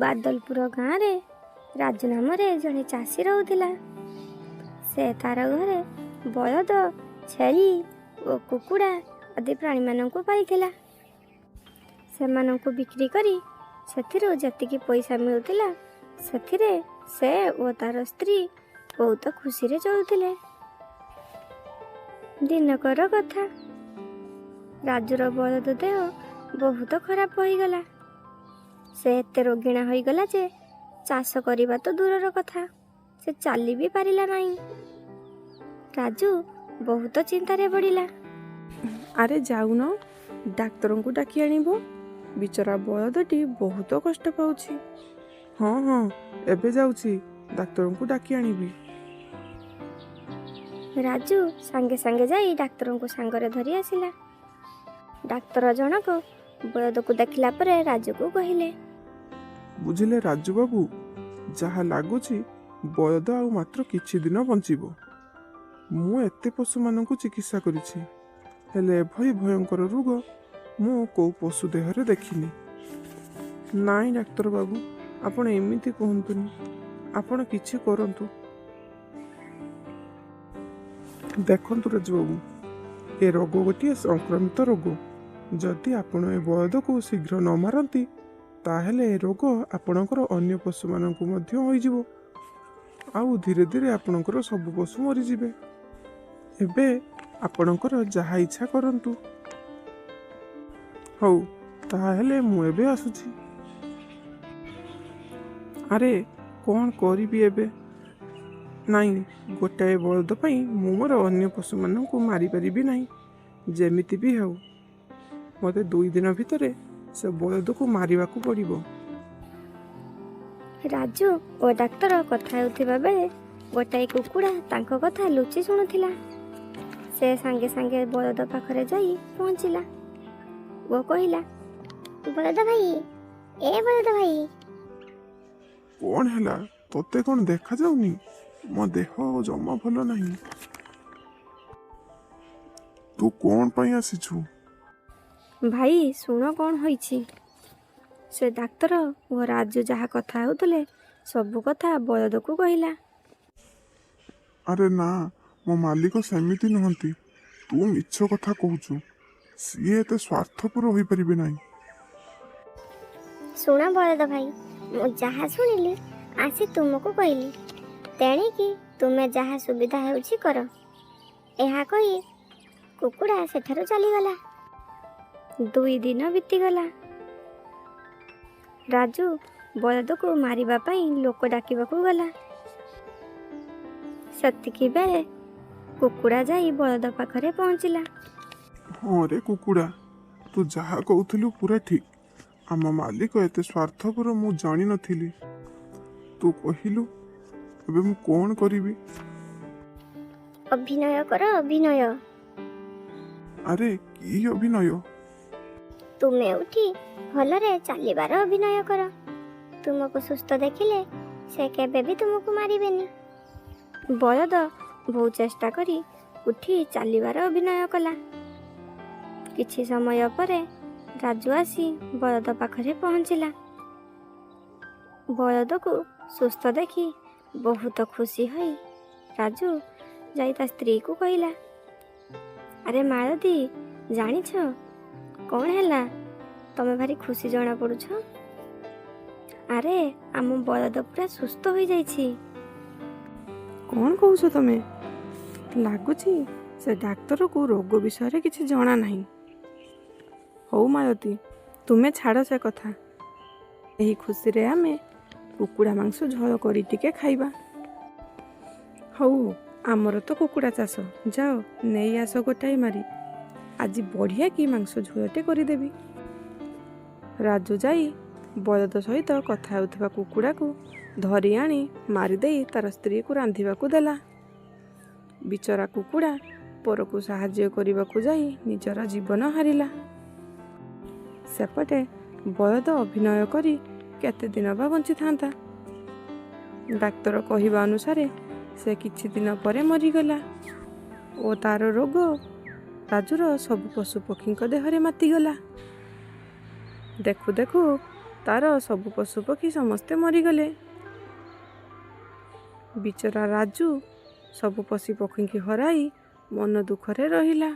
ବାଦଲପୁର ଗାଁରେ ରାଜୁ ନାମରେ ଜଣେ ଚାଷୀ ରହୁଥିଲା। ସେ ତାର ଘରେ ବଳଦ, ଛେଳି ଓ କୁକୁଡ଼ା ଆଦି ପ୍ରାଣୀମାନଙ୍କୁ ପାଳିଥିଲା। ସେମାନଙ୍କୁ ବିକ୍ରି କରି ସେଥିରୁ ଯେତିକି ପଇସା ମିଳୁଥିଲା ସେଥିରେ ସେ ଓ ତାର ସ୍ତ୍ରୀ ବହୁତ ଖୁସିରେ ଚଳୁଥିଲେ। ଦିନକର କଥା, ରାଜୁର ବଳଦ ଦେହ ବହୁତ ଖରାପ ହୋଇଗଲା। ସେ ଏତେ ରୋଗିଣା ହୋଇଗଲା ଯେ ଚାଷ କରିବା ତ ଦୂରର କଥା, ସେ ଚାଲି ବି ପାରିଲା ନାହିଁ। ରାଜୁ ବହୁତ ଚିନ୍ତାରେ ପଡ଼ିଲା। ଆରେ ଯାଉନ, ଡାକ୍ତରଙ୍କୁ ଡାକି ଆଣିବ। ବିଚରା ବଳଦଟି ବହୁତ କଷ୍ଟ ପାଉଛି। ହଁ, ଏବେ ଯାଉଛି, ଡାକ୍ତରଙ୍କୁ ଡାକି ଆଣିବି। ରାଜୁ ସାଙ୍ଗେ ସାଙ୍ଗେ ଯାଇ ଡାକ୍ତରଙ୍କୁ ସାଙ୍ଗରେ ଧରି ଆସିଲା। ଡାକ୍ତର ଜଣକ ବଳଦକୁ ଦେଖିଲା ପରେ ରାଜୁକୁ କହିଲେ, ବୁଝିଲେ ରାଜୁ ବାବୁ, ଯାହା ଲାଗୁଛି ବଳଦ ଆଉ ମାତ୍ର କିଛି ଦିନ ବଞ୍ଚିବ। ମୁଁ ଏତେ ପଶୁମାନଙ୍କୁ ଚିକିତ୍ସା କରିଛି, ହେଲେ ଏଭଳି ଭୟଙ୍କର ରୋଗ ମୁଁ କୋଉ ପଶୁ ଦେହରେ ଦେଖିନି। ନାଇଁ ଡାକ୍ତର ବାବୁ, ଆପଣ ଏମିତି କୁହନ୍ତୁନି, ଆପଣ କିଛି କରନ୍ତୁ। ଦେଖନ୍ତୁ ରାଜୁବାବୁ, ଏ ରୋଗ ଗୋଟିଏ ସଂକ୍ରମିତ ରୋଗ। ଯଦି ଆପଣ ଏ ବଳଦକୁ ଶୀଘ୍ର ନ ମାରନ୍ତି ତାହେଲେ ଏ ରୋଗ ଆପଣଙ୍କର ଅନ୍ୟ ପଶୁମାନଙ୍କୁ ମଧ୍ୟ ହୋଇଯିବ, ଆଉ ଧୀରେ ଧୀରେ ଆପଣଙ୍କର ସବୁ ପଶୁ ମରିଯିବେ। ଏବେ ଆପଣଙ୍କର ଯାହା ଇଚ୍ଛା କରନ୍ତୁ। ହଉ, ତାହେଲେ ମୁଁ ଏବେ ଆସୁଛି। ଆରେ କ'ଣ କରିବି ଏବେ? ନାଇଁ, ଗୋଟାଏ ବଳଦ ପାଇଁ ମୁଁ ମୋର ଅନ୍ୟ ପଶୁମାନଙ୍କୁ ମାରିପାରିବି ନାହିଁ। ଯେମିତି ବି ହେଉ ମୋତେ 2 ଦିନ ଭିତରେ ସେ ବଳଦକୁ ମାରିବାକୁ ପଡ଼ିବ। ରାଜୁ ଓ ଡାକ୍ତର କଥା ହେଉଥିବା ବେଳେ ଗୋଟାଏ କୁକୁଡ଼ା ତାଙ୍କ କଥା ଲୁଚି ଶୁଣୁଥିଲା। ସେ ସାଙ୍ଗେ ସାଙ୍ଗେ ବଳଦ ପାଖରେ ଯାଇ ପହଞ୍ଚିଲା ଓ କହିଲା, ବଳଦ ଭାଇ, ଏ ବଳଦ ଭାଇ। କ'ଣ ହେଲା? ତତେ କ'ଣ ଦେଖାଯାଉନି? ମୋ ଦେହ ଜମା ଭଲ ନାହିଁ। ତୁ କ'ଣ ପାଇଁ ଆସିଛୁ? ଭାଇ ଶୁଣ କ'ଣ ହୋଇଛି। ସେ ଡାକ୍ତର ଓ ରାଜୁ ଯାହା କଥା ହେଉଥିଲେ ସବୁ କଥା ବଳଦକୁ କହିଲା। ଆରେ ନା, ମୋ ମାଲିକ ସେମିତି ନୁହନ୍ତି। ତୁ ମିଛ କଥା କହୁଛୁ। ସିଏ ଏତେ ସ୍ୱାର୍ଥପର ହୋଇପାରିବେ ନାହିଁ। ଶୁଣ ବଳଦ ଭାଇ, ମୁଁ ଯାହା ଶୁଣିଲି ଆସି ତୁମକୁ କହିଲି, ତେଣିକି ତୁମେ ଯାହା ସୁବିଧା ହେଉଛି କର। ଏହା କହି କୁକୁଡ଼ା ସେଠାରୁ ଚାଲିଗଲା। 2 ଦିନ ବିତିଗଲା। ରାଜୁ ବଳଦକୁ ମାରିବା ପାଇଁ ଲୋକ ଡାକିବାକୁ ଗଲା। ସେତିକି ବେଳେ କୁକୁଡ଼ା ଯାଇ ବଳଦ ପାଖରେ ପହଞ୍ଚିଲା। ହଁ ରେ କୁକୁଡ଼ା, ତୁ ଯାହା କହୁଥିଲୁ ପୁରା ଠିକ୍। ଆମ ମାଲିକ ଏତେ ସ୍ୱାର୍ଥପର ମୁଁ ଜାଣିନଥିଲି। ତୁ କହିଲୁ, ଏବେ ମୁଁ କ'ଣ କରିବି? ଅଭିନୟ କର, ଅଭିନୟ। ଆରେ କି ଅଭିନୟ? ତୁମେ ଉଠି ଭଲରେ ଚାଲିବାର ଅଭିନୟ କର। ତୁମକୁ ସୁସ୍ଥ ଦେଖିଲେ ସେ କେବେ ବି ତୁମକୁ ମାରିବେନି। ବଳଦ ବହୁ ଚେଷ୍ଟା କରି ଉଠି ଚାଲିବାର ଅଭିନୟ କଲା। କିଛି ସମୟ ପରେ ରାଜୁ ଆସି ବଳଦ ପାଖରେ ପହଞ୍ଚିଲା। ବଳଦକୁ ସୁସ୍ଥ ଦେଖି ବହୁତ ଖୁସି ହୋଇ ରାଜୁ ଯାଇ ତା ସ୍ତ୍ରୀକୁ କହିଲା, ଆରେ ମାଳତୀ, ଜାଣିଛ କ'ଣ ହେଲା? ତମେ ଭାରି ଖୁସି ଜଣା ପଡୁଛ। ଆରେ ଆମ ବଳଦ ପୁରା ସୁସ୍ଥ ହୋଇଯାଇଛି। କ'ଣ କହୁଛ ତମେ? ଲାଗୁଛି ସେ ଡାକ୍ତରକୁ ରୋଗ ବିଷୟରେ କିଛି ଜଣା ନାହିଁ। ହଉ ମାଳତୀ, ତୁମେ ଛାଡ଼ ସେ କଥା। ଏହି ଖୁସିରେ ଆମେ କୁକୁଡ଼ା ମାଂସ ଝୋଳ କରି ଟିକେ ଖାଇବା। ହଉ, ଆମର ତ କୁକୁଡ଼ା ଚାଷ, ଯାଅ ନେଇ ଆସ ଗୋଟାଏ ମାରି। ଆଜି ବଢ଼ିଆ କି ମାଂସ ଝୋଳଟେ କରିଦେବି। ରାଜୁ ଯାଇ ବଳଦ ସହିତ କଥା ହେଉଥିବା କୁକୁଡ଼ାକୁ ଧରି ଆଣି ମାରିଦେଇ ତାର ସ୍ତ୍ରୀକୁ ରାନ୍ଧିବାକୁ ଦେଲା। ବିଚରା କୁକୁଡ଼ା ପରକୁ ସାହାଯ୍ୟ କରିବାକୁ ଯାଇ ନିଜର ଜୀବନ ହାରିଲା। ସେପଟେ ବଳଦ ଅଭିନୟ କରି କେତେ ଦିନ ବା ବଞ୍ଚିଥାନ୍ତା। ଡାକ୍ତର କହିବା ଅନୁସାରେ ସେ କିଛି ଦିନ ପରେ ମରିଗଲା ଓ ତାର ରୋଗ ରାଜୁର ସବୁ ପଶୁପକ୍ଷୀଙ୍କ ଦେହରେ ମାତିଗଲା। ଦେଖୁ ଦେଖୁ ତାର ସବୁ ପଶୁପକ୍ଷୀ ସମସ୍ତେ ମରିଗଲେ। ବିଚରା ରାଜୁ ସବୁ ପଶୁପକ୍ଷୀଙ୍କୁ ହରାଇ ମନ ଦୁଃଖରେ ରହିଲା।